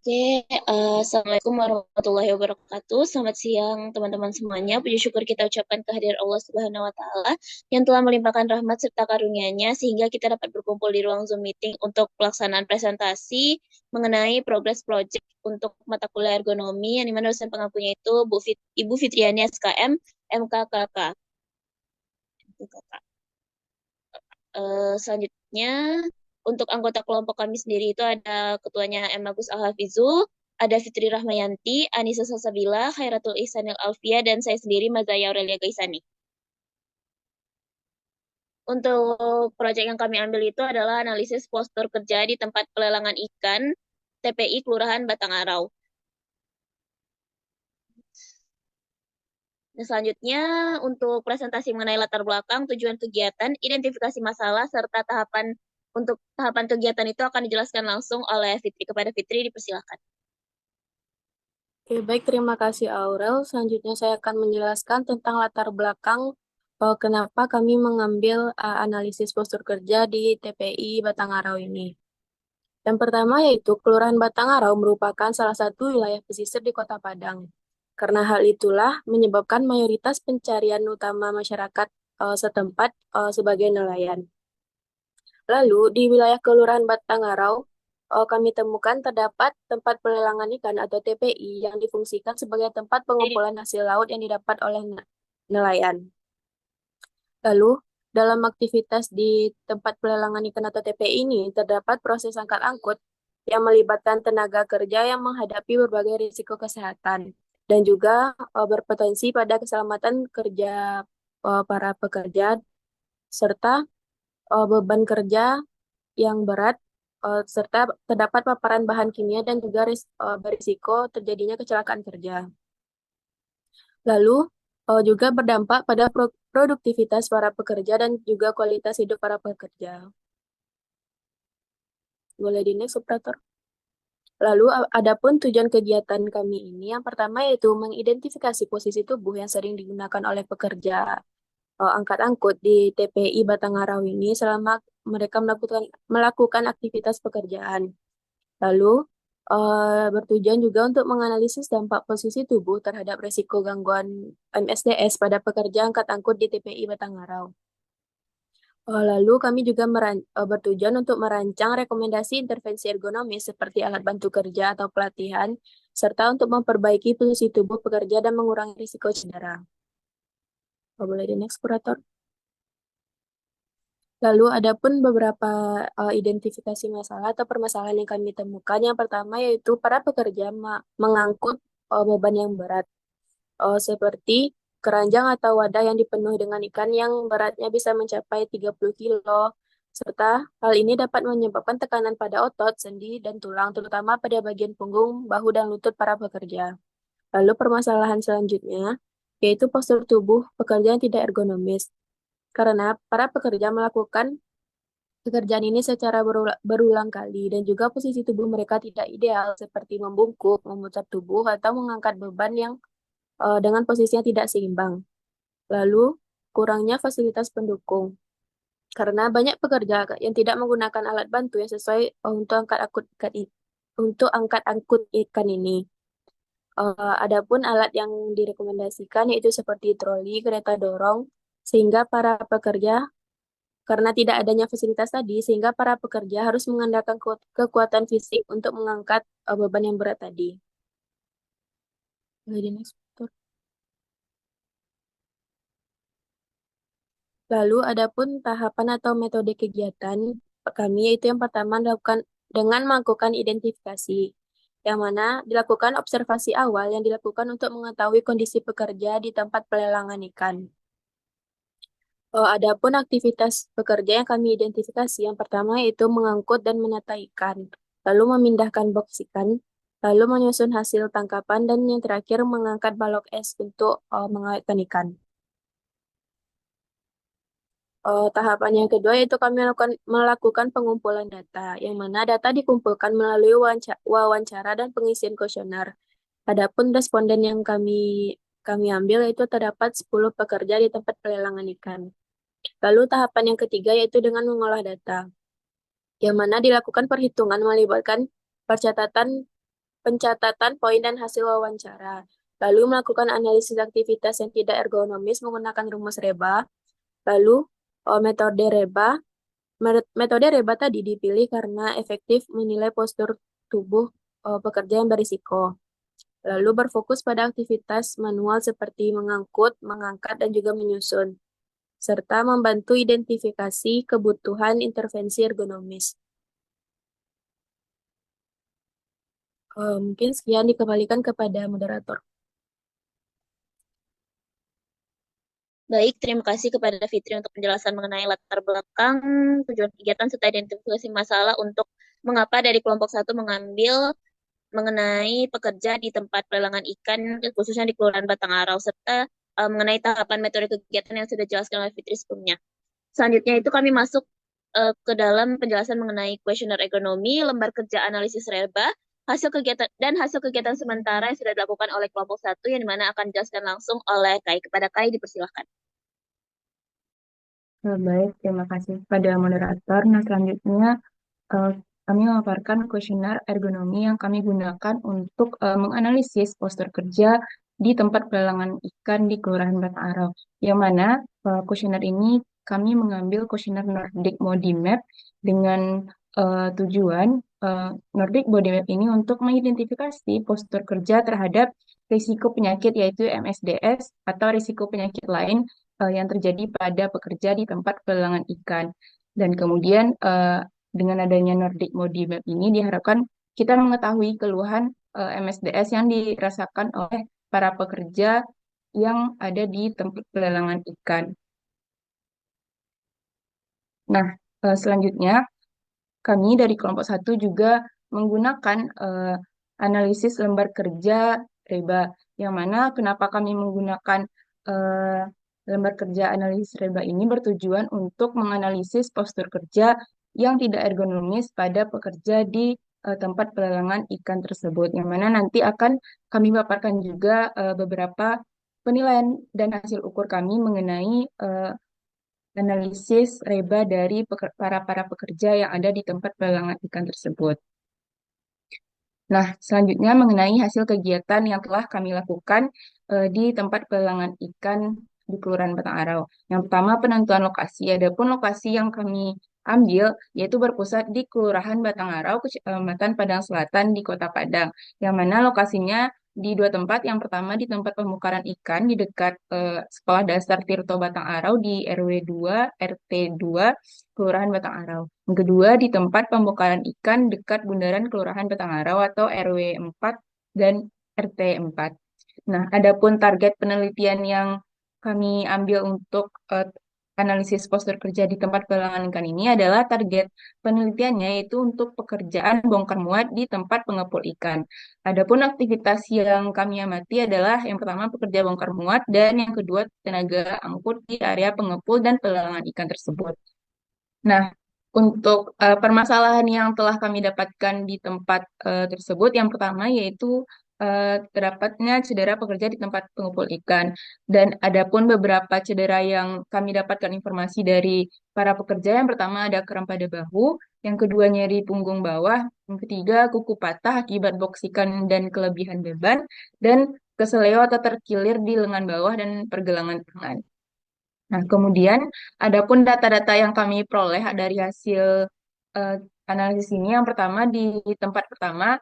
Oke, Assalamualaikum warahmatullahi wabarakatuh. Selamat siang teman-teman semuanya. Puji syukur kita ucapkan kehadiran Allah Subhanahu wa Ta'ala yang telah melimpahkan rahmat serta karunia-Nya sehingga kita dapat berkumpul di ruang Zoom meeting untuk pelaksanaan presentasi mengenai progres project untuk mata kuliah ergonomi yang dimana dosen pengampunya itu Ibu Fitriani SKM MKKK. Selanjutnya, untuk anggota kelompok kami sendiri itu ada ketuanya M. Agus Al-Hafizul, ada Fitri Rahmayanti, Anissa Salsabila, Khairatul Ihsanil Alfia, dan saya sendiri Mazaya Aurelia Gaisani. Untuk proyek yang kami ambil itu adalah analisis postur kerja di tempat pelelangan ikan TPI Kelurahan Batangarau. Dan selanjutnya, untuk presentasi mengenai latar belakang, tujuan kegiatan, identifikasi masalah, serta untuk tahapan kegiatan itu akan dijelaskan langsung oleh Fitri. Kepada Fitri, dipersilakan. Oke, baik, terima kasih Aurel. Selanjutnya saya akan menjelaskan tentang latar belakang kenapa kami mengambil analisis postur kerja di TPI Batangarau ini. Yang pertama yaitu Kelurahan Batangarau merupakan salah satu wilayah pesisir di Kota Padang. Karena hal itulah menyebabkan mayoritas pencarian utama masyarakat setempat sebagai nelayan. Lalu di wilayah Kelurahan Batangarau, kami temukan terdapat tempat pelelangan ikan atau TPI yang difungsikan sebagai tempat Jadi, pengumpulan hasil laut yang didapat oleh nelayan. Lalu, dalam aktivitas di tempat pelelangan ikan atau TPI ini, terdapat proses angkat angkut yang melibatkan tenaga kerja yang menghadapi berbagai risiko kesehatan dan juga berpotensi pada keselamatan kerja para pekerja serta beban kerja yang berat, serta terdapat paparan bahan kimia dan juga berisiko terjadinya kecelakaan kerja. Lalu juga berdampak pada produktivitas para pekerja dan juga kualitas hidup para pekerja. Boleh di next, operator. Lalu adapun tujuan kegiatan kami ini, yang pertama yaitu mengidentifikasi posisi tubuh yang sering digunakan oleh pekerja angkat angkut di TPI Batangarau ini selama mereka melakukan aktivitas pekerjaan. Lalu, bertujuan juga untuk menganalisis dampak posisi tubuh terhadap resiko gangguan MSDS pada pekerja angkat angkut di TPI Batangarau. Lalu kami juga bertujuan untuk merancang rekomendasi intervensi ergonomis seperti alat bantu kerja atau pelatihan, serta untuk memperbaiki posisi tubuh pekerja dan mengurangi risiko cedera. Boleh di next, operator. Lalu ada pun beberapa identifikasi masalah atau permasalahan yang kami temukan. Yang pertama yaitu para pekerja mengangkut beban yang berat, seperti keranjang atau wadah yang dipenuhi dengan ikan yang beratnya bisa mencapai 30 kilo, serta hal ini dapat menyebabkan tekanan pada otot, sendi, dan tulang, terutama pada bagian punggung, bahu, dan lutut para pekerja. Lalu permasalahan selanjutnya yaitu postur tubuh pekerja yang tidak ergonomis, karena para pekerja melakukan pekerjaan ini secara berulang kali dan juga posisi tubuh mereka tidak ideal seperti membungkuk, memutar tubuh, atau mengangkat beban yang dengan posisinya tidak seimbang. Lalu, kurangnya fasilitas pendukung. Karena banyak pekerja yang tidak menggunakan alat bantu yang sesuai untuk angkat angkut ikan ini. Adapun alat yang direkomendasikan yaitu seperti troli, kereta dorong, sehingga para pekerja karena tidak adanya fasilitas tadi, sehingga para pekerja harus mengandalkan kekuatan fisik untuk mengangkat beban yang berat tadi. Boleh di next, Dokter. Lalu adapun tahapan atau metode kegiatan kami yaitu yang pertama dilakukan dengan melakukan identifikasi, yang mana dilakukan observasi awal yang dilakukan untuk mengetahui kondisi pekerja di tempat pelelangan ikan. Adapun aktivitas pekerja yang kami identifikasi, yang pertama yaitu mengangkut dan menata ikan, lalu memindahkan box ikan, lalu menyusun hasil tangkapan, dan yang terakhir mengangkat balok es untuk mengawetkan ikan. Tahapan yang kedua yaitu kami melakukan pengumpulan data, yang mana data dikumpulkan melalui wawancara dan pengisian kuesioner. Adapun responden yang kami ambil yaitu terdapat 10 pekerja di tempat pelelangan ikan. Lalu tahapan yang ketiga yaitu dengan mengolah data, yang mana dilakukan perhitungan melibatkan percatatan pencatatan poin dan hasil wawancara, lalu melakukan analisis aktivitas yang tidak ergonomis menggunakan rumus Reba, lalu metode Reba. Metode Reba tadi dipilih karena efektif menilai postur tubuh pekerja yang berisiko. Lalu berfokus pada aktivitas manual seperti mengangkut, mengangkat, dan juga menyusun, serta membantu identifikasi kebutuhan intervensi ergonomis. Mungkin sekian dikembalikan kepada moderator. Baik, terima kasih kepada Fitri untuk penjelasan mengenai latar belakang, tujuan kegiatan, serta identifikasi masalah untuk mengapa dari kelompok satu mengambil mengenai pekerja di tempat pelelangan ikan, khususnya di Kelurahan Batang Arau, serta mengenai tahapan metode kegiatan yang sudah dijelaskan oleh Fitri sebelumnya. Selanjutnya itu kami masuk ke dalam penjelasan mengenai kuesioner ekonomi, lembar kerja analisis reba, hasil kegiatan sementara yang sudah dilakukan oleh kelompok satu yang dimana akan dijelaskan langsung oleh Kai. Kepada Kai dipersilahkan. Baik, terima kasih pada moderator. Nah, selanjutnya eh, kami memaparkan kuesioner ergonomi yang kami gunakan untuk menganalisis postur kerja di tempat pelelangan ikan di Kelurahan Batang Arau. Yang mana kuesioner ini kami mengambil kuesioner Nordic Body Map dengan tujuan Nordic Body Map ini untuk mengidentifikasi postur kerja terhadap risiko penyakit yaitu MSDS atau risiko penyakit lain yang terjadi pada pekerja di tempat pelelangan ikan. Dan kemudian dengan adanya Nordic Body Map ini diharapkan kita mengetahui keluhan MSDS yang dirasakan oleh para pekerja yang ada di tempat pelelangan ikan. Nah, selanjutnya kami dari kelompok satu juga menggunakan analisis lembar kerja Reba, yang mana kenapa kami menggunakan eh, lembar kerja analisis Reba ini bertujuan untuk menganalisis postur kerja yang tidak ergonomis pada pekerja di tempat pelelangan ikan tersebut, yang mana nanti akan kami paparkan juga beberapa penilaian dan hasil ukur kami mengenai analisis reba dari para pekerja yang ada di tempat pelelangan ikan tersebut. Nah, selanjutnya mengenai hasil kegiatan yang telah kami lakukan di tempat pelelangan ikan di Kelurahan Batang Arau. Yang pertama, penentuan lokasi. Adapun lokasi yang kami ambil yaitu berpusat di Kelurahan Batang Arau, Kecamatan Padang Selatan di Kota Padang. Yang mana lokasinya di dua tempat. Yang pertama di tempat pemukaran ikan di dekat Sekolah Dasar Tirto Batang Arau di RW 2, RT 2, Kelurahan Batang Arau. Yang kedua, di tempat pembongkaran ikan dekat Bundaran Kelurahan Batang Arau atau RW 4 dan RT 4. Nah, adapun target penelitian yang kami ambil untuk analisis postur kerja di tempat pelelangan ikan ini adalah target penelitiannya yaitu untuk pekerjaan bongkar muat di tempat pengepul ikan. Adapun aktivitas yang kami amati adalah yang pertama pekerja bongkar muat dan yang kedua tenaga angkut di area pengepul dan pelelangan ikan tersebut. Nah, untuk permasalahan yang telah kami dapatkan di tempat tersebut, yang pertama yaitu terdapatnya cedera pekerja di tempat pengumpul ikan. Dan adapun beberapa cedera yang kami dapatkan informasi dari para pekerja, yang pertama ada kram pada bahu, yang kedua nyeri punggung bawah, yang ketiga kuku patah akibat boksikan dan kelebihan beban, dan keseleo atau terkilir di lengan bawah dan pergelangan tangan. Nah, kemudian adapun data-data yang kami peroleh dari hasil eh, analisis ini, yang pertama di tempat pertama,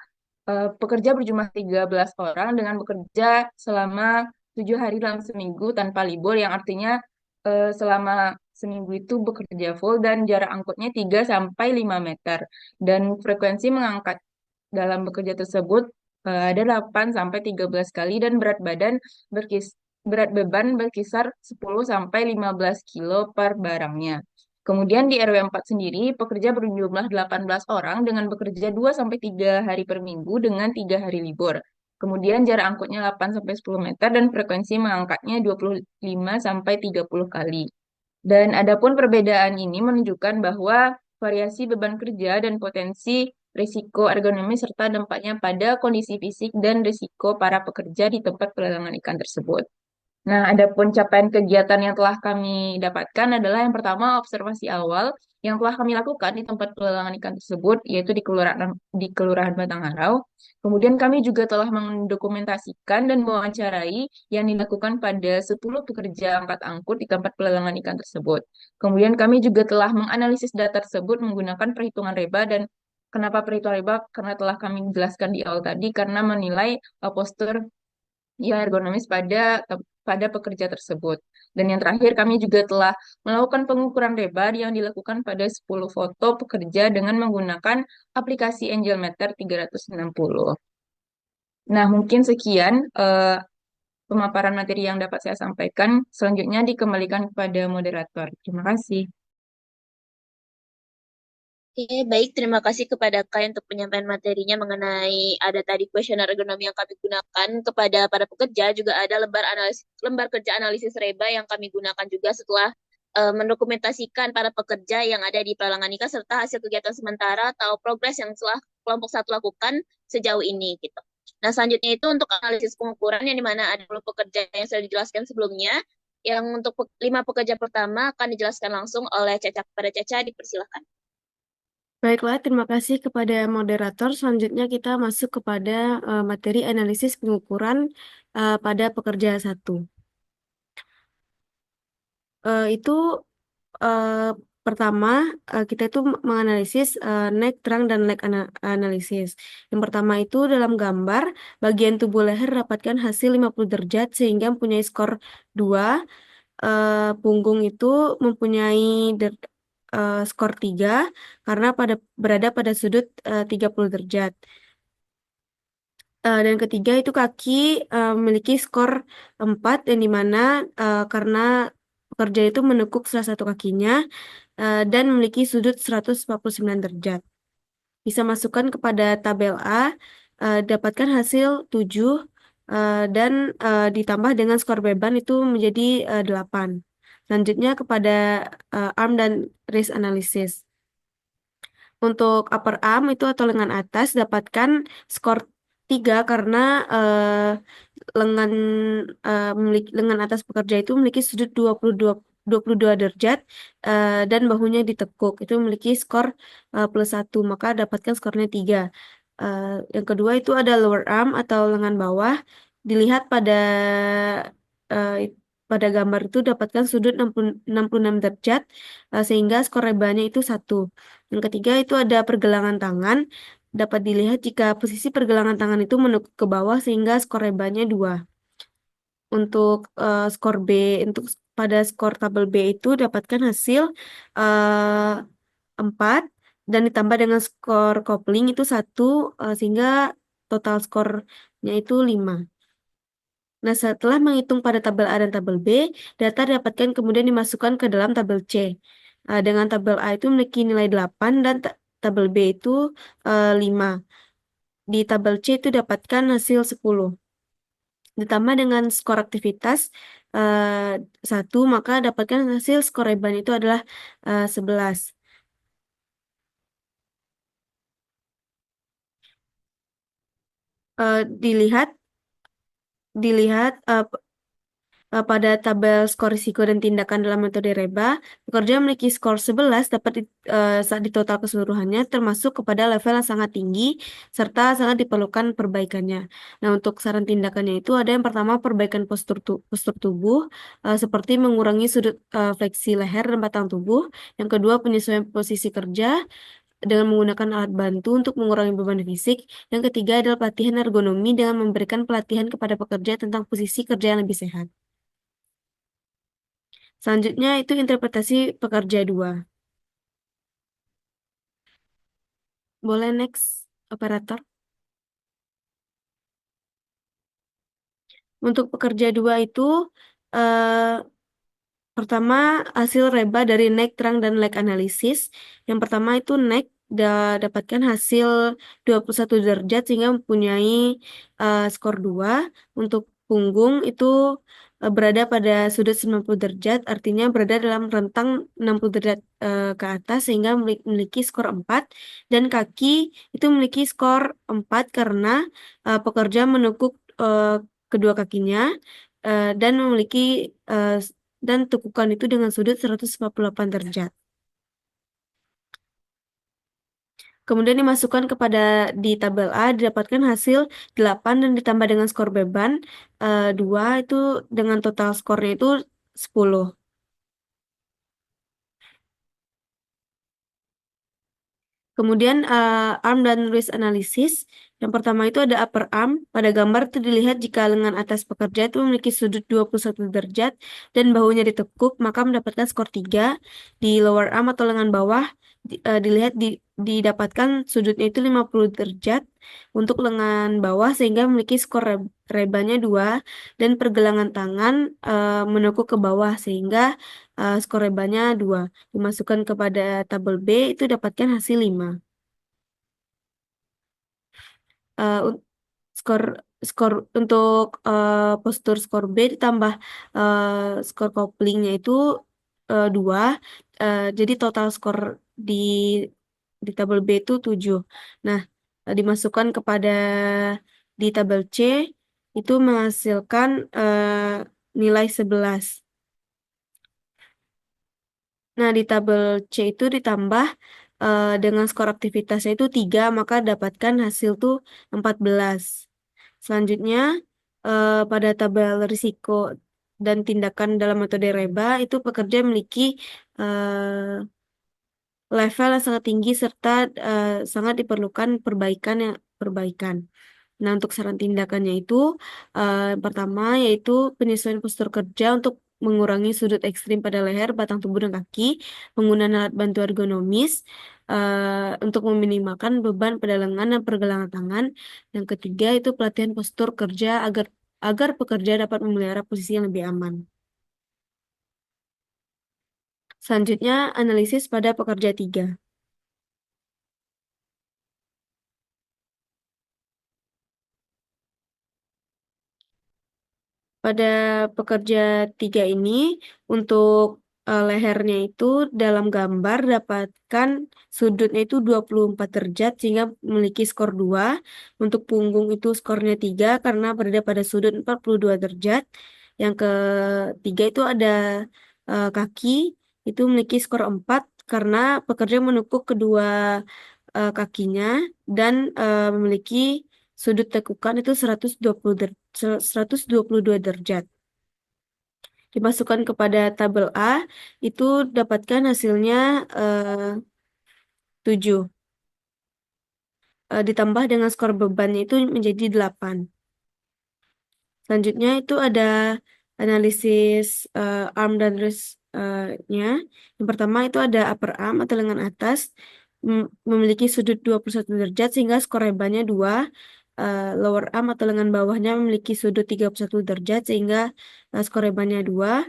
pekerja berjumlah 13 orang dengan bekerja selama 7 hari dalam seminggu tanpa libur, yang artinya selama seminggu itu bekerja full dan jarak angkutnya 3 sampai 5 meter. Dan frekuensi mengangkat dalam bekerja tersebut ada 8 sampai 13 kali dan berat beban berkisar 10 sampai 15 kilo per barangnya. Kemudian di RW 4 sendiri, pekerja berjumlah 18 orang dengan bekerja 2 sampai 3 hari per minggu dengan 3 hari libur. Kemudian jarak angkutnya 8 sampai 10 meter dan frekuensi mengangkatnya 25 sampai 30 kali. Dan adapun perbedaan ini menunjukkan bahwa variasi beban kerja dan potensi risiko ergonomi serta dampaknya pada kondisi fisik dan risiko para pekerja di tempat pelelangan ikan tersebut. Nah, adapun capaian kegiatan yang telah kami dapatkan adalah yang pertama observasi awal yang telah kami lakukan di tempat pelelangan ikan tersebut, yaitu di Kelurahan Batangharau. Kemudian kami juga telah mendokumentasikan dan mewawancarai yang dilakukan pada 10 pekerja angkat angkut di tempat pelelangan ikan tersebut. Kemudian kami juga telah menganalisis data tersebut menggunakan perhitungan reba dan kenapa perhitungan reba? Karena telah kami jelaskan di awal tadi, karena menilai postur yang ergonomis pada pekerja tersebut. Dan yang terakhir, kami juga telah melakukan pengukuran lebar yang dilakukan pada 10 foto pekerja dengan menggunakan aplikasi Angelmeter 360. Nah, mungkin sekian pemaparan materi yang dapat saya sampaikan. Selanjutnya dikembalikan kepada moderator. Terima kasih. Oke, baik. Terima kasih kepada Kak untuk penyampaian materinya mengenai ada tadi kuesioner ergonomi yang kami gunakan kepada para pekerja. Juga ada lembar kerja analisis reba yang kami gunakan juga setelah mendokumentasikan para pekerja yang ada di pelelangan nikah serta hasil kegiatan sementara atau progres yang telah kelompok satu lakukan sejauh ini gitu. Nah, selanjutnya itu untuk analisis pengukuran yang dimana ada 10 pekerja yang sudah dijelaskan sebelumnya. Yang untuk 5 pekerja pertama akan dijelaskan langsung oleh Caca. Pada Caca, dipersilakan. Baiklah, terima kasih kepada moderator. Selanjutnya kita masuk kepada materi analisis pengukuran pada pekerja satu. Itu eh, pertama kita itu menganalisis neck, trunk, dan leg analisis. Yang pertama itu dalam gambar, bagian tubuh leher dapatkan hasil 50 derajat sehingga mempunyai skor 2. Punggung itu mempunyai skor 3 karena berada pada sudut 30 derajat. Dan ketiga itu kaki memiliki skor 4 yang dimana karena pekerja itu menekuk salah satu kakinya dan memiliki sudut 149 derajat. Bisa masukkan kepada tabel A, dapatkan hasil 7 dan ditambah dengan skor beban itu menjadi 8. Selanjutnya kepada arm dan wrist analysis. Untuk upper arm itu atau lengan atas dapatkan skor 3 karena lengan lengan atas pekerja itu memiliki sudut 22 derajat dan bahunya ditekuk. Itu memiliki skor +1, maka dapatkan skornya 3. Yang kedua itu ada lower arm atau lengan bawah. Dilihat uh, pada gambar itu dapatkan sudut 66 derajat sehingga skor rebanya itu 1. Yang ketiga itu ada pergelangan tangan. Dapat dilihat jika posisi pergelangan tangan itu menekuk ke bawah sehingga skor rebanya 2. Untuk skor B, pada skor tabel B itu dapatkan hasil 4 dan ditambah dengan skor kopling itu 1 sehingga total skornya itu 5. Nah, setelah menghitung pada tabel A dan tabel B, data didapatkan kemudian dimasukkan ke dalam tabel C. Dengan tabel A itu memiliki nilai 8 dan tabel B itu 5. Di tabel C itu dapatkan hasil 10. Ditambah dengan skor aktivitas 1, maka dapatkan hasil skor reban itu adalah 11. Dilihat pada tabel skor risiko dan tindakan dalam metode REBA, pekerja memiliki skor 11 dapat saat ditotal keseluruhannya termasuk kepada level yang sangat tinggi serta sangat diperlukan perbaikannya. Nah, untuk saran tindakannya itu ada yang pertama perbaikan postur tubuh seperti mengurangi sudut fleksi leher dan batang tubuh. Yang kedua penyesuaian posisi kerja dengan menggunakan alat bantu untuk mengurangi beban fisik. Yang ketiga adalah pelatihan ergonomi dengan memberikan pelatihan kepada pekerja tentang posisi kerja yang lebih sehat. Selanjutnya itu interpretasi pekerja 2. Boleh next, operator. Untuk pekerja 2 itu eh, pertama hasil reba dari neck, trunk, dan leg analisis. Yang pertama itu neck dapatkan hasil 21 derajat sehingga mempunyai skor 2. Untuk punggung itu berada pada sudut 90 derajat, artinya berada dalam rentang 60 derajat ke atas sehingga memiliki skor 4. Dan kaki itu memiliki skor 4 karena pekerja menekuk kedua kakinya dan memiliki eh, dan tekukan itu dengan sudut 148 derajat. Kemudian dimasukkan di tabel A, didapatkan hasil 8 dan ditambah dengan skor beban 2 itu dengan total skornya itu 10. Kemudian arm dan wrist analysis. Yang pertama itu ada upper arm. Pada gambar itu dilihat jika lengan atas pekerja itu memiliki sudut 21 derajat dan bahunya ditekuk, maka mendapatkan skor 3. Di lower arm atau lengan bawah dilihat didapatkan sudutnya itu 50 derajat untuk lengan bawah sehingga memiliki skor rebanya 2 dan pergelangan tangan menekuk ke bawah sehingga skor rebanya 2. Dimasukkan kepada tabel B itu dapatkan hasil 5. Eh, un- skor skor untuk postur skor B ditambah skor couplingnya itu 2. Jadi total skor di di tabel B itu 7. Nah, dimasukkan di tabel C itu menghasilkan nilai 11. Nah, di tabel C itu ditambah dengan skor aktivitasnya itu 3, maka dapatkan hasil tuh 14. Selanjutnya, pada tabel risiko dan tindakan dalam metode REBA, itu pekerja memiliki level yang sangat tinggi serta sangat diperlukan perbaikan. Nah, untuk saran tindakannya itu yang pertama yaitu penyesuaian postur kerja untuk mengurangi sudut ekstrim pada leher, batang tubuh, dan kaki, penggunaan alat bantu ergonomis untuk meminimalkan beban pada lengan dan pergelangan tangan. Yang ketiga itu pelatihan postur kerja agar pekerja dapat memelihara posisi yang lebih aman. Selanjutnya, analisis pada pekerja 3. Pada pekerja 3 ini, untuk lehernya itu dalam gambar dapatkan sudutnya itu 24 derajat sehingga memiliki skor 2. Untuk punggung itu skornya 3 karena berada pada sudut 42 derajat. Yang ketiga itu ada kaki, itu memiliki skor 4 karena pekerja menekuk kedua kakinya dan memiliki sudut tekukan itu 122 derajat. Dimasukkan kepada tabel A, itu dapatkan hasilnya 7. Ditambah dengan skor bebannya itu menjadi 8. Selanjutnya itu ada analisis arm dan wrist-nya. Yang pertama itu ada upper arm atau lengan atas memiliki sudut 21 derajat sehingga skor rebanya 2. Lower arm atau lengan bawahnya memiliki sudut 31 derajat sehingga skor rebanya 2.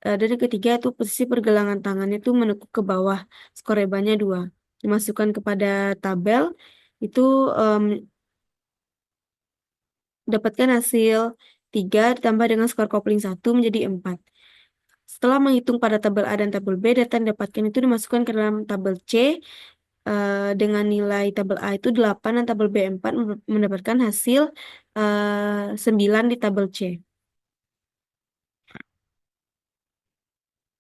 Dan yang ketiga itu posisi pergelangan tangannya itu menekuk ke bawah, skor rebanya 2. Dimasukkan kepada tabel itu dapatkan hasil 3 ditambah dengan skor kopling 1 menjadi 4. Setelah menghitung pada tabel A dan tabel B, data yang didapatkan itu dimasukkan ke dalam tabel C dengan nilai tabel A itu 8 dan tabel B 4 mendapatkan hasil 9 di tabel C.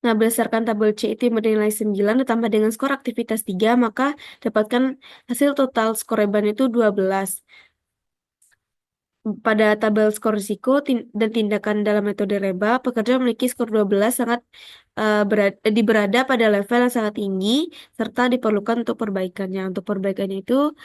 Nah, berdasarkan tabel C itu yang bernilai 9 ditambah dengan skor aktivitas 3, maka dapatkan hasil total skor reban itu 12. Pada tabel skor risiko dan tindakan dalam metode REBA, pekerja memiliki skor 12 sangat berada pada level yang sangat tinggi serta diperlukan untuk perbaikannya. Untuk perbaikannya itu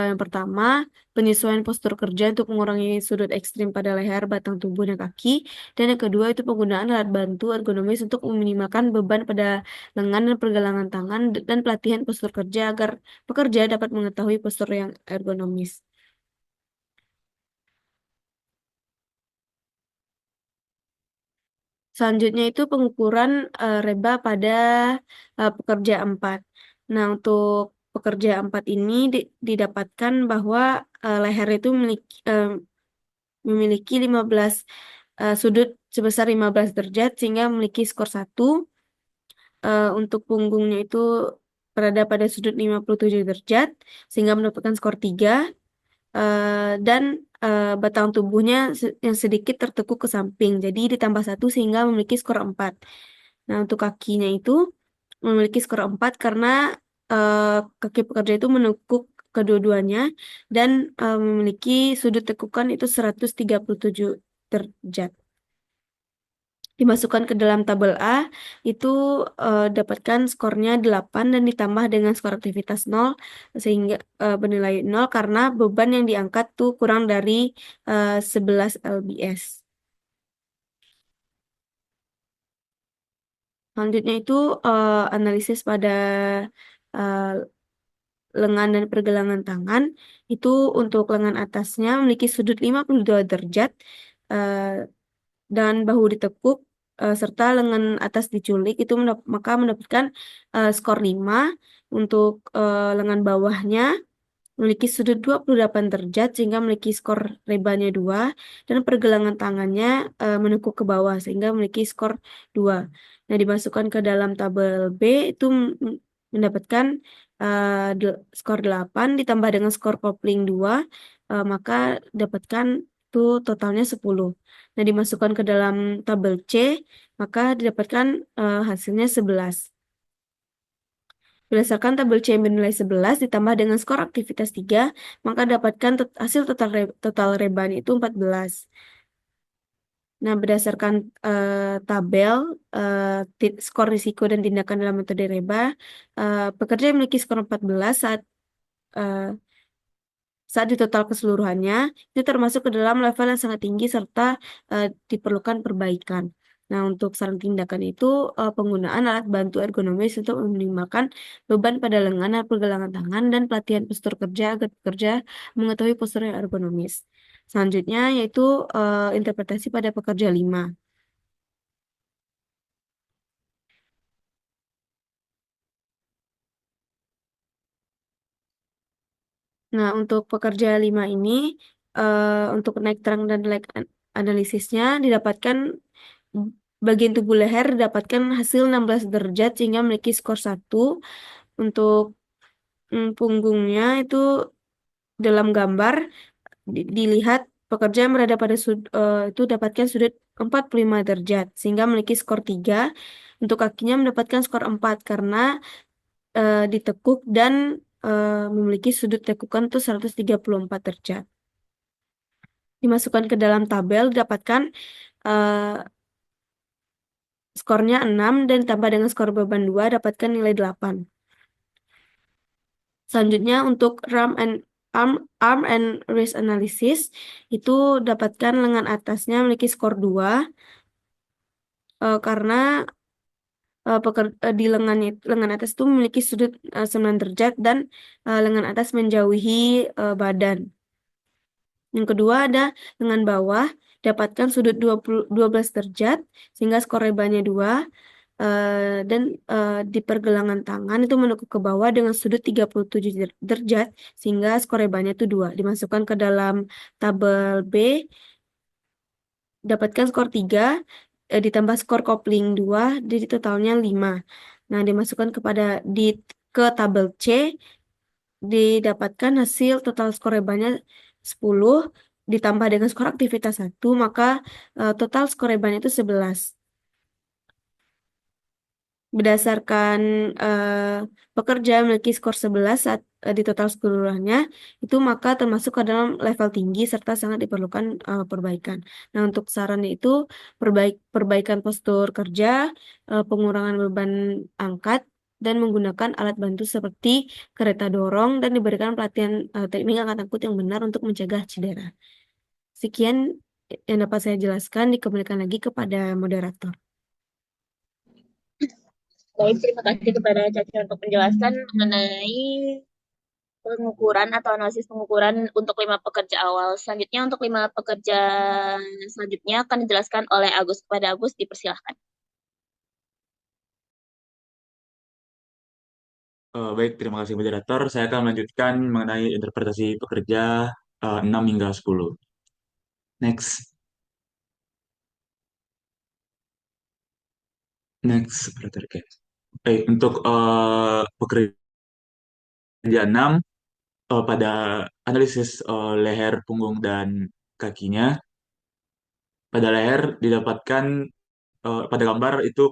yang pertama, penyesuaian postur kerja untuk mengurangi sudut ekstrim pada leher, batang tubuh, dan kaki. Dan yang kedua itu penggunaan alat bantu ergonomis untuk meminimalkan beban pada lengan dan pergelangan tangan dan pelatihan postur kerja agar pekerja dapat mengetahui postur yang ergonomis. Selanjutnya itu pengukuran reba pada pekerja 4. Nah, untuk pekerja 4 ini didapatkan bahwa leher itu memiliki 15 sudut sebesar 15 derajat sehingga memiliki skor 1. Untuk punggungnya itu berada pada sudut 57 derajat sehingga mendapatkan skor 3. dan batang tubuhnya yang sedikit tertekuk ke samping. Jadi ditambah satu sehingga memiliki skor 4. Nah, untuk kakinya itu memiliki skor 4 karena kaki pekerja itu menekuk kedua-duanya dan memiliki sudut tekukan itu 137 derajat. Dimasukkan ke dalam tabel A, itu dapatkan skornya 8 dan ditambah dengan skor aktivitas 0 sehingga bernilai 0 karena beban yang diangkat tuh kurang dari 11 lbs. Selanjutnya itu analisis pada uh, lengan dan pergelangan tangan. Itu untuk lengan atasnya memiliki sudut 52 derajat dan bahu ditekuk serta lengan atas diculik itu maka mendapatkan skor 5. Untuk lengan bawahnya memiliki sudut 28 derajat sehingga memiliki skor rebanya 2 dan pergelangan tangannya menekuk ke bawah sehingga memiliki skor 2. Nah, dimasukkan ke dalam tabel B itu mendapatkan skor 8 ditambah dengan skor kopling 2 maka dapatkan itu totalnya 10. Nah, dimasukkan ke dalam tabel C maka didapatkan hasilnya 11. Berdasarkan tabel C yang bernilai 11 ditambah dengan skor aktivitas 3, maka dapatkan hasil total reban itu 14. Nah, berdasarkan tabel skor risiko dan tindakan dalam metode reba, pekerja yang memiliki skor 14 saat di total keseluruhannya, itu termasuk ke dalam level yang sangat tinggi serta diperlukan perbaikan. Nah, untuk saran tindakan itu penggunaan alat bantu ergonomis untuk meminimalkan beban pada lengan dan pergelangan tangan dan pelatihan postur kerja agar pekerja mengetahui postur yang ergonomis. Selanjutnya yaitu interpretasi pada pekerja 5. Nah, untuk pekerja 5 ini untuk naik terang dan leg analisisnya didapatkan bagian tubuh leher dapatkan hasil 16 derajat sehingga memiliki skor 1. Untuk punggungnya itu dalam gambar dilihat pekerja yang berada pada itu dapatkan sudut 45 derajat sehingga memiliki skor 3. Untuk kakinya mendapatkan skor 4 karena ditekuk dan memiliki sudut tekukan itu 134 derajat. Dimasukkan ke dalam tabel didapatkan skornya 6 dan ditambah dengan skor beban 2 dapatkan nilai 8. Selanjutnya untuk arm and wrist analysis itu dapatkan lengan atasnya memiliki skor 2 karena di lengan atas itu memiliki sudut 9 derajat dan lengan atas menjauhi badan. Yang kedua ada lengan bawah dapatkan sudut 12 derajat sehingga skor rebanya 2 dan di pergelangan tangan itu menekuk ke bawah dengan sudut 37 derajat sehingga skor rebanya itu 2. Dimasukkan ke dalam tabel B dapatkan skor 3 ditambah skor kopling 2 jadi totalnya 5. Nah, dimasukkan ke tabel C didapatkan hasil total skor rebanya 10 ditambah dengan skor aktivitas 1 maka total skor rebanya itu 11. Berdasarkan pekerja memiliki skor 11 saat di total keseluruhannya itu maka termasuk ke dalam level tinggi serta sangat diperlukan perbaikan. Nah, untuk sarannya itu perbaikan postur kerja, pengurangan beban angkat dan menggunakan alat bantu seperti kereta dorong dan diberikan pelatihan teknik angkat angkut yang benar untuk mencegah cedera. Sekian yang dapat saya jelaskan, dikembalikan lagi kepada moderator. Baik, terima kasih kepada Caca untuk penjelasan mengenai pengukuran atau analisis pengukuran untuk 5 pekerja awal. Selanjutnya untuk 5 pekerja selanjutnya akan dijelaskan oleh Agus. Kepada Agus dipersilahkan. Baik, terima kasih moderator. Saya akan melanjutkan mengenai interpretasi pekerja 6 hingga 10. Next. Next, operator. Oke. Baik, untuk pekerja 6 pada analisis leher, punggung, dan kakinya. Pada leher didapatkan pada gambar itu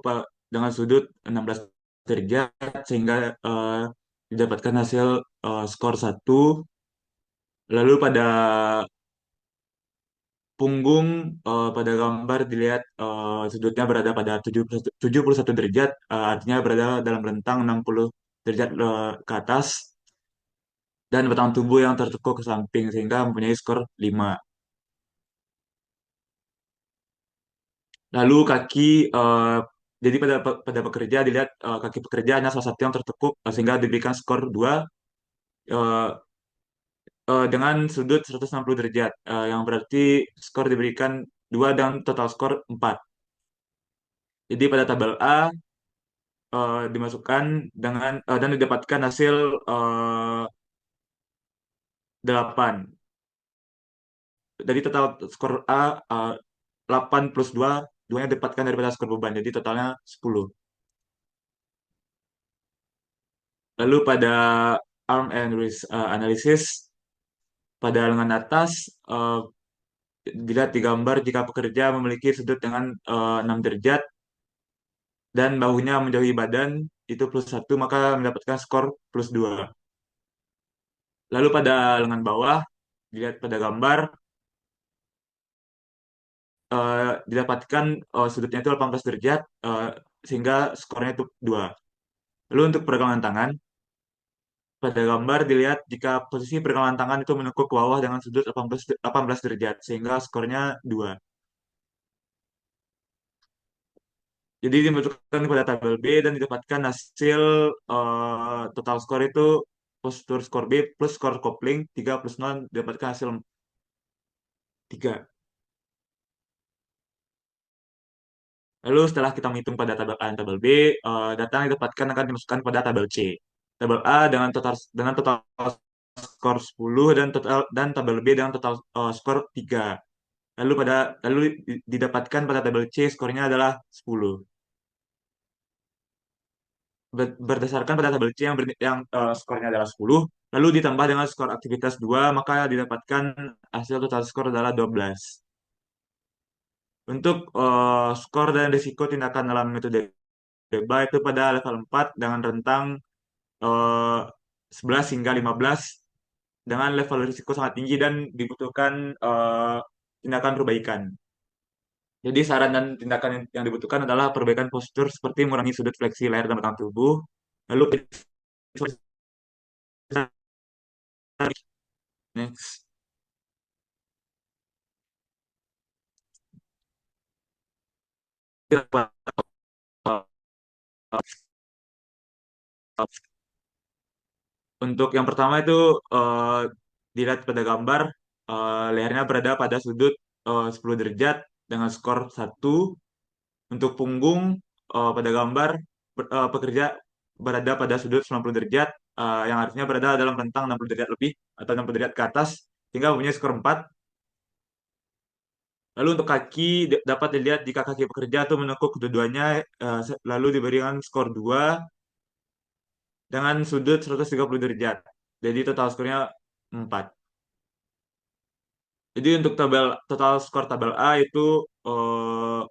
dengan sudut 16 derajat sehingga eh, didapatkan hasil skor 1. Lalu pada punggung pada gambar dilihat sudutnya berada pada 71 derajat, artinya berada dalam rentang 60 derajat ke atas, dan batang tubuh yang tertekuk ke samping sehingga mempunyai skor 5. Lalu kaki, jadi pada pekerja dilihat kaki pekerja hanya salah satu yang tertekuk sehingga diberikan skor 2 eh, dengan sudut 160 derajat, yang berarti skor diberikan 2 dan total skor 4. Jadi pada tabel A dimasukkan dan didapatkan hasil 8. Jadi total skor A 8 plus 2, 2-nya didapatkan daripada skor beban. Jadi totalnya 10. Lalu pada arm and wrist analysis, pada lengan atas dilihat di gambar jika pekerja memiliki sudut dengan 6 derajat dan bahunya menjauhi badan itu plus 1, maka mendapatkan skor plus 2. Lalu pada lengan bawah dilihat pada gambar didapatkan sudutnya itu 18 derajat sehingga skornya itu 2. Lalu untuk pergelangan tangan, pada gambar dilihat jika posisi pergelangan tangan itu menekuk ke bawah dengan sudut 18 derajat sehingga skornya 2. Jadi dimasukkan pada tabel B dan didapatkan hasil total skor itu postur skor B plus skor kopling 3 plus 0 didapatkan hasil 3. Lalu setelah kita menghitung pada tabel A dan tabel B, data yang didapatkan akan dimasukkan pada tabel C. Tabel A dengan total skor 10 dan tabel B dengan total skor 3. Lalu didapatkan pada tabel C skornya adalah 10. Berdasarkan pada tabel C yang skornya adalah 10, lalu ditambah dengan skor aktivitas 2, maka didapatkan hasil total skor adalah 12. Untuk skor dan risiko tindakan dalam metode EBA itu pada level 4 dengan rentang eh, 11 hingga 15 dengan level risiko sangat tinggi dan dibutuhkan tindakan perbaikan. Jadi saran dan tindakan yang dibutuhkan adalah perbaikan postur seperti mengurangi sudut fleksi leher dan batang tubuh, lalu next. Untuk yang pertama itu dilihat pada gambar lehernya berada pada sudut 10 derajat dengan skor 1. Untuk punggung pada gambar pekerja berada pada sudut 90 derajat yang artinya berada dalam rentang 60 derajat lebih atau 60 derajat ke atas sehingga mempunyai skor 4. Lalu untuk kaki dapat dilihat jika kaki pekerja itu menekuk kedua-duanya lalu diberikan skor 2 dengan sudut 130 derajat. Jadi total skornya 4. Jadi untuk total skor tabel A itu 7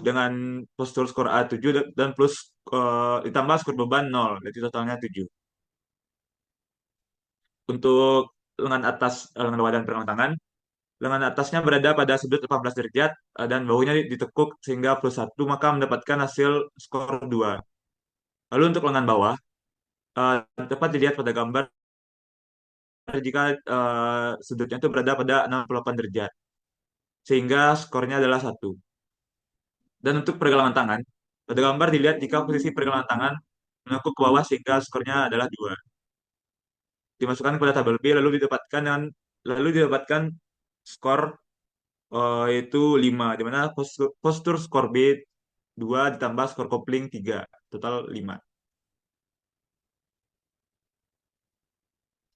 dengan postur skor A 7 dan plus ditambah skor beban 0. Jadi totalnya 7. Untuk lengan bawah dan pergelangan tangan, lengan atasnya berada pada sudut 18 derajat dan bahunya ditekuk sehingga plus 1, maka mendapatkan hasil skor 2. Lalu untuk lengan bawah dapat dilihat pada gambar jika sudutnya itu berada pada 68 derajat sehingga skornya adalah 1. Dan untuk pergelangan tangan, pada gambar dilihat jika posisi pergelangan tangan menekuk ke bawah sehingga skornya adalah 2. Dimasukkan pada tabel B lalu didapatkan skor yaitu 5, di mana postur skor B 2 ditambah skor kopling 3, total 5.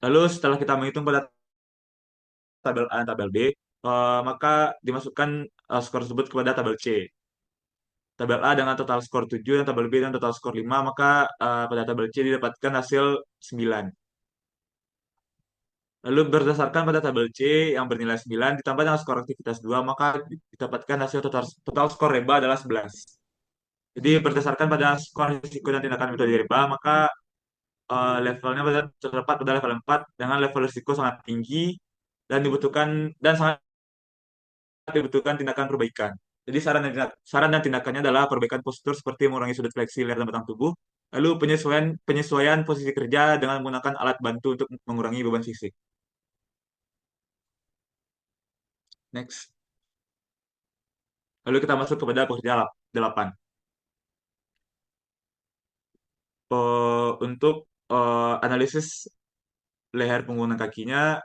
Lalu setelah kita menghitung pada tabel A dan tabel B, maka dimasukkan skor tersebut kepada tabel C. Tabel A dengan total skor 7 dan tabel B dengan total skor 5, maka pada tabel C didapatkan hasil 9. Lalu berdasarkan pada tabel C yang bernilai 9 ditambah dengan skor aktivitas 2 maka didapatkan hasil total skor reba adalah 11. Jadi berdasarkan pada skor risiko dan tindakan metode reba, maka levelnya terdapat pada level 4 dengan level risiko sangat tinggi dan sangat dibutuhkan tindakan perbaikan. Jadi saran dan tindakannya adalah perbaikan postur seperti mengurangi sudut fleksi leher dan batang tubuh, lalu penyesuaian penyesuaian posisi kerja dengan menggunakan alat bantu untuk mengurangi beban fisik. Next. Lalu kita masuk kepada pekerja 8. Untuk analisis leher punggung dan kakinya,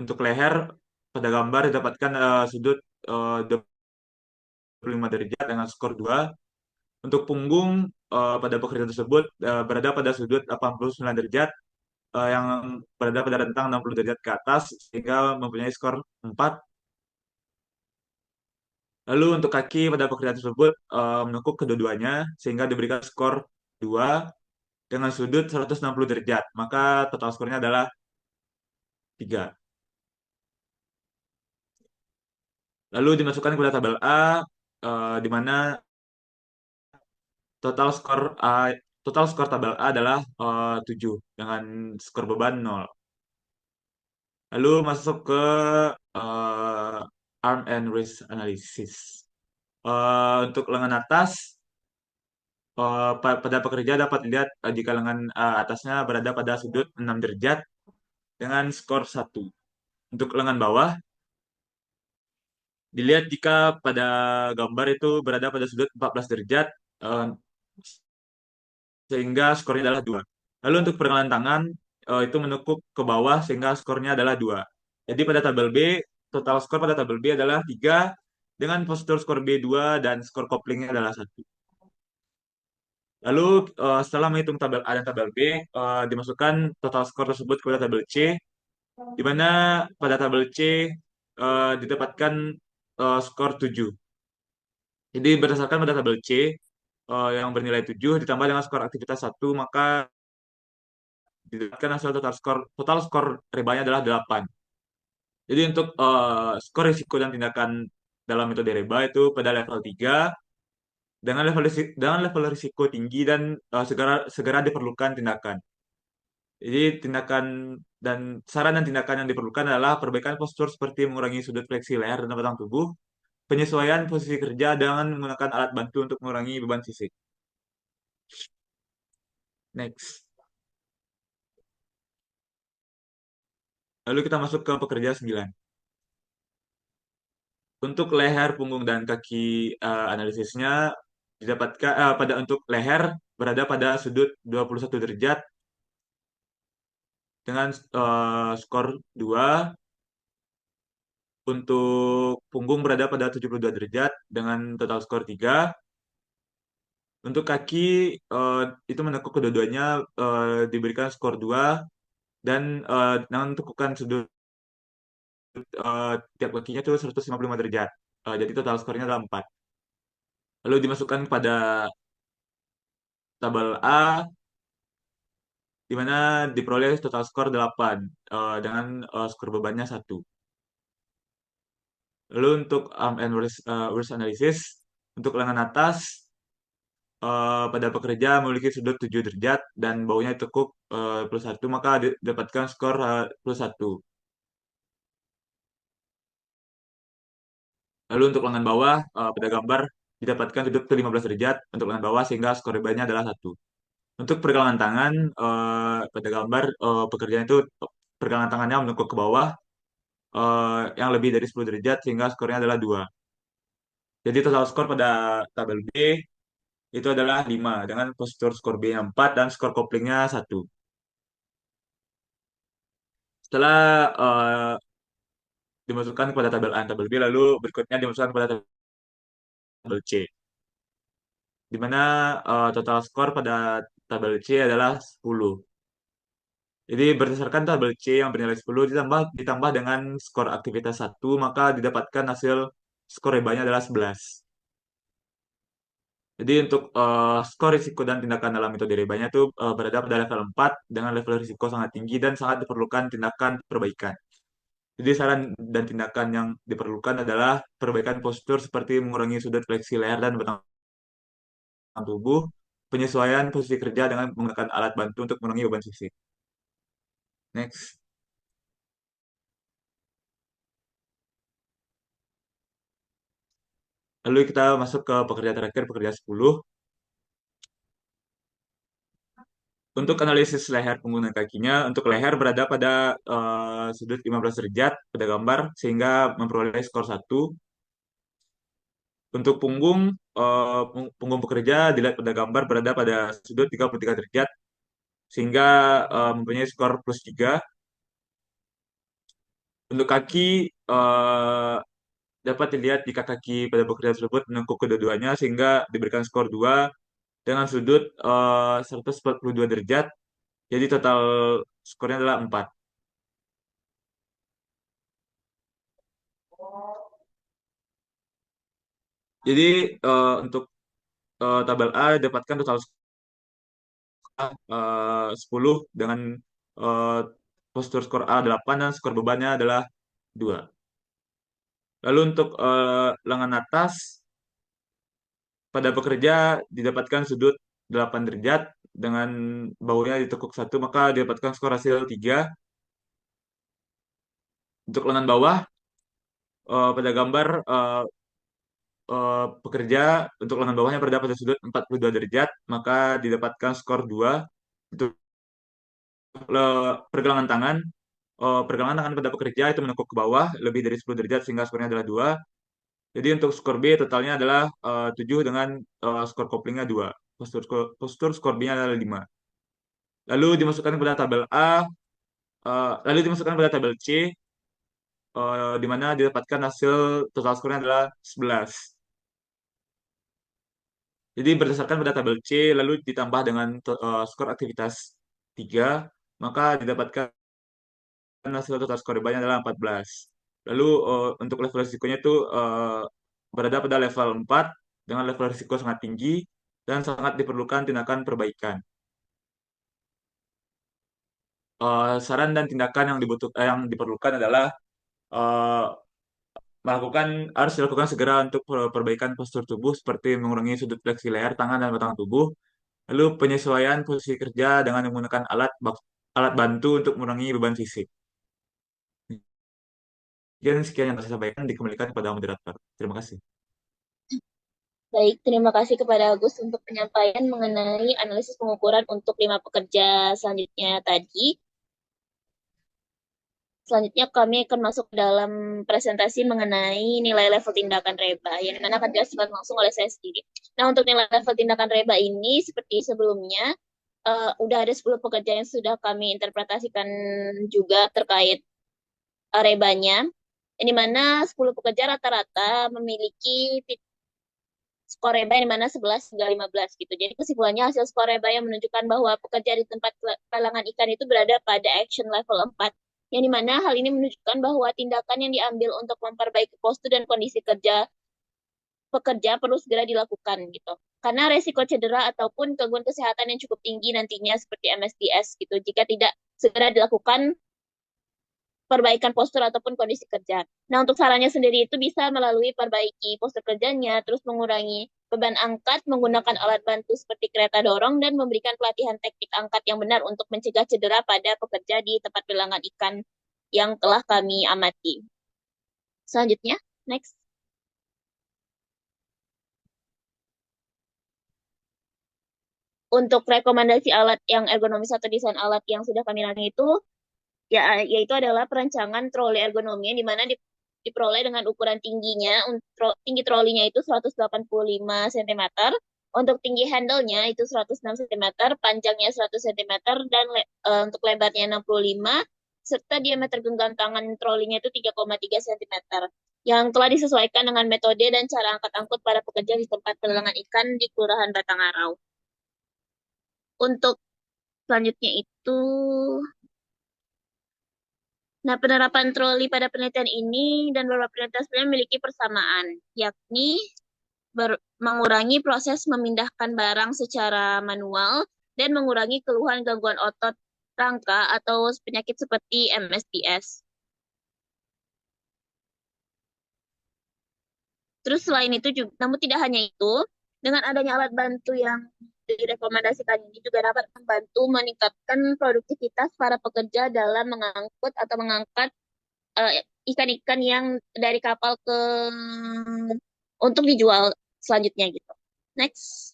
untuk leher pada gambar didapatkan sudut 25 derajat dengan skor 2. Untuk punggung pada pekerjaan tersebut berada pada sudut 89 derajat yang berada pada rentang 60 derajat ke atas sehingga mempunyai skor 4. Lalu untuk kaki pada pekerjaan tersebut menekuk kedua-duanya sehingga diberikan skor 2 dengan sudut 160 derajat. Maka total skornya adalah 3. Lalu dimasukkan kepada tabel A di mana total skor tabel A adalah 7 dengan skor beban 0. Lalu masuk ke uh, arm and wrist analysis. Untuk lengan atas, pada pekerja dapat dilihat jika lengan atasnya berada pada sudut 6 derajat dengan skor 1. Untuk lengan bawah, dilihat jika pada gambar itu berada pada sudut 14 derajat sehingga skornya adalah 2. Lalu untuk pergelangan tangan itu menekuk ke bawah sehingga skornya adalah 2. Jadi pada tabel B, total skor pada tabel B adalah 3 dengan postur skor B2 dan skor koplingnya adalah 1. Lalu setelah menghitung tabel A dan tabel B, dimasukkan total skor tersebut kepada tabel C, di mana pada tabel C didapatkan skor 7. Jadi berdasarkan pada tabel C yang bernilai 7 ditambah dengan skor aktivitas 1, maka didapatkan hasil total skor rebanya adalah 8. Jadi untuk skor risiko dan tindakan dalam metode reba itu pada level 3 dengan level risiko tinggi dan segera diperlukan tindakan. Jadi saran dan tindakan yang diperlukan adalah perbaikan postur seperti mengurangi sudut fleksi leher dan batang tubuh, penyesuaian posisi kerja dengan menggunakan alat bantu untuk mengurangi beban fisik. Next. Lalu kita masuk ke pekerja 9. Untuk leher, punggung, dan kaki analisisnya didapatkan untuk leher berada pada sudut 21 derajat dengan skor 2. Untuk punggung berada pada 72 derajat dengan total skor 3. Untuk kaki itu menekuk kedua-duanya diberikan skor 2 dan dengan tekukan sudut tiap kakinya itu 155 derajat. Jadi total skornya adalah 4. Lalu dimasukkan pada tabel A di mana diperoleh total skor 8 dengan skor bebannya 1. Lalu untuk arm and wrist analysis, untuk lengan atas pada pekerja memiliki sudut 7 derajat dan baunya ditekuk plus 1, maka didapatkan skor plus 1. Lalu untuk lengan bawah pada gambar didapatkan sudut ke 15 derajat untuk lengan bawah sehingga skor rebanya adalah 1. Untuk pergelangan tangan pada gambar pekerjaan itu pergelangan tangannya menekuk ke bawah yang lebih dari 10 derajat sehingga skornya adalah 2. Jadi total skor pada tabel B itu adalah 5 dengan postur skor B-nya 4 dan skor koplingnya 1. Setelah dimasukkan kepada tabel A dan tabel B, lalu berikutnya dimasukkan kepada tabel C. Di mana total skor pada tabel C adalah 10. Jadi berdasarkan tabel C yang bernilai 10 ditambah dengan skor aktivitas 1, maka didapatkan hasil skor rebanya adalah 11. Jadi untuk skor risiko dan tindakan dalam metode rebanya itu berada pada level 4 dengan level risiko sangat tinggi dan sangat diperlukan tindakan perbaikan. Jadi saran dan tindakan yang diperlukan adalah perbaikan postur seperti mengurangi sudut fleksi leher dan batang tubuh, penyesuaian posisi kerja dengan menggunakan alat bantu untuk mengurangi beban fisik. Next. Lalu kita masuk ke pekerja terakhir, pekerja 10. Untuk analisis leher pengguna kakinya, untuk leher berada pada sudut 15 derajat pada gambar sehingga memperoleh skor 1. Untuk punggung, punggung pekerja dilihat pada gambar berada pada sudut 33 derajat sehingga mempunyai skor plus 3. Untuk kaki, dapat dilihat jika kaki pada pekerja tersebut menekuk kedua-duanya sehingga diberikan skor 2 dengan sudut 142 derajat. Jadi total skornya adalah 4. Jadi untuk tabel A dapatkan total skor 10 dengan eh, postur skor A 8 dan skor bebannya adalah 2. Lalu untuk lengan atas pada pekerja didapatkan sudut 8 derajat dengan bahunya ditekuk 1 maka didapatkan skor hasil 3. Untuk lengan bawah pada gambar pekerja untuk lengan bawahnya berada pada sudut 42 derajat maka didapatkan skor 2. Untuk pergelangan tangan pergelangan tangan pada pekerja itu menekuk ke bawah lebih dari 10 derajat sehingga skornya adalah 2. Jadi untuk skor B totalnya adalah 7 dengan skor koplingnya 2. Postur skor B-nya adalah 5. Lalu dimasukkan pada tabel A, lalu dimasukkan pada tabel C, di mana didapatkan hasil total skornya adalah 11. Jadi berdasarkan pada tabel C, lalu ditambah dengan skor aktivitas 3, maka didapatkan hasil total skor banyak adalah 14. Lalu untuk level risikonya itu berada pada level 4 dengan level risiko sangat tinggi dan sangat diperlukan tindakan perbaikan. Saran dan tindakan yang diperlukan adalah eh, harus dilakukan segera untuk perbaikan postur tubuh seperti mengurangi sudut fleksi leher, tangan, dan batang tubuh. Lalu penyesuaian posisi kerja dengan menggunakan alat bantu untuk mengurangi beban fisik. Dan sekian yang saya sampaikan dikembalikan kepada moderator. Terima kasih. Baik, terima kasih kepada Agus untuk penyampaian mengenai analisis pengukuran untuk 5 pekerja selanjutnya tadi. Selanjutnya kami akan masuk dalam presentasi mengenai nilai level tindakan reba, yang dimana akan dijelaskan langsung oleh saya sendiri. Nah, untuk nilai level tindakan reba ini, seperti sebelumnya, udah ada 10 pekerja yang sudah kami interpretasikan juga terkait rebanya, yang dimana 10 pekerja rata-rata memiliki skor reba yang dimana 11 hingga 15 gitu. Jadi kesimpulannya hasil skor reba yang menunjukkan bahwa pekerja di tempat pelelangan ikan itu berada pada action level 4. Yang dimana hal ini menunjukkan bahwa tindakan yang diambil untuk memperbaiki postur dan kondisi kerja pekerja perlu segera dilakukan gitu. Karena resiko cedera ataupun gangguan kesehatan yang cukup tinggi nantinya seperti MSDS gitu jika tidak segera dilakukan perbaikan postur ataupun kondisi kerja. Nah, untuk sarannya sendiri itu bisa melalui perbaiki postur kerjanya, terus mengurangi beban angkat menggunakan alat bantu seperti kereta dorong, dan memberikan pelatihan teknik angkat yang benar untuk mencegah cedera pada pekerja di tempat pelelangan ikan yang telah kami amati. Selanjutnya, next. Untuk rekomendasi alat yang ergonomis atau desain alat yang sudah kami rancang itu, yaitu adalah perancangan troli ergonomi di mana diperoleh dengan ukuran tingginya. Tinggi trolinya itu 185 cm, untuk tinggi handle-nya itu 106 cm, panjangnya 100 cm, dan untuk lebarnya 65, serta diameter genggam tangan trolinya itu 3,3 cm, yang telah disesuaikan dengan metode dan cara angkat-angkut para pekerja di tempat pelelangan ikan di Kelurahan Batangarau. Untuk selanjutnya itu, nah, penerapan troli pada penelitian ini dan beberapa penelitian sebenarnya memiliki persamaan, yakni mengurangi proses memindahkan barang secara manual, dan mengurangi keluhan gangguan otot rangka atau penyakit seperti MSDS. Terus selain itu juga, namun tidak hanya itu, dengan adanya alat bantu yang direkomendasikan ini juga dapat membantu meningkatkan produktivitas para pekerja dalam mengangkut atau mengangkat ikan-ikan yang dari kapal ke untuk dijual selanjutnya gitu. Next.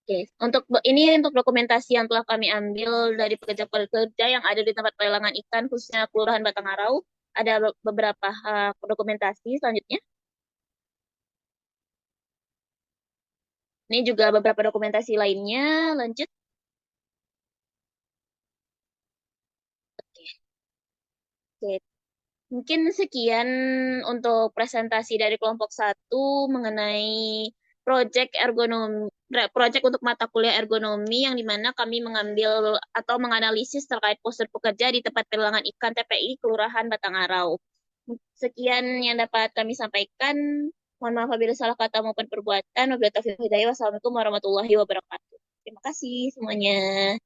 Oke, ini untuk dokumentasi yang telah kami ambil dari pekerja-pekerja yang ada di tempat pelelangan ikan khususnya Kelurahan Batangarau. Ada beberapa dokumentasi selanjutnya. Ini juga beberapa dokumentasi lainnya. Lanjut. Oke. Mungkin sekian untuk presentasi dari kelompok 1 mengenai proyek ergonomi, proyek untuk mata kuliah ergonomi yang dimana kami mengambil atau menganalisis terkait postur pekerja di tempat pelelangan ikan TPI Kelurahan Batangarau. Sekian yang dapat kami sampaikan. Mohon maaf apabila salah kata maupun perbuatan. Wabillahi taufiq wal hidayah. Wassalamualaikum warahmatullahi wabarakatuh. Terima kasih semuanya.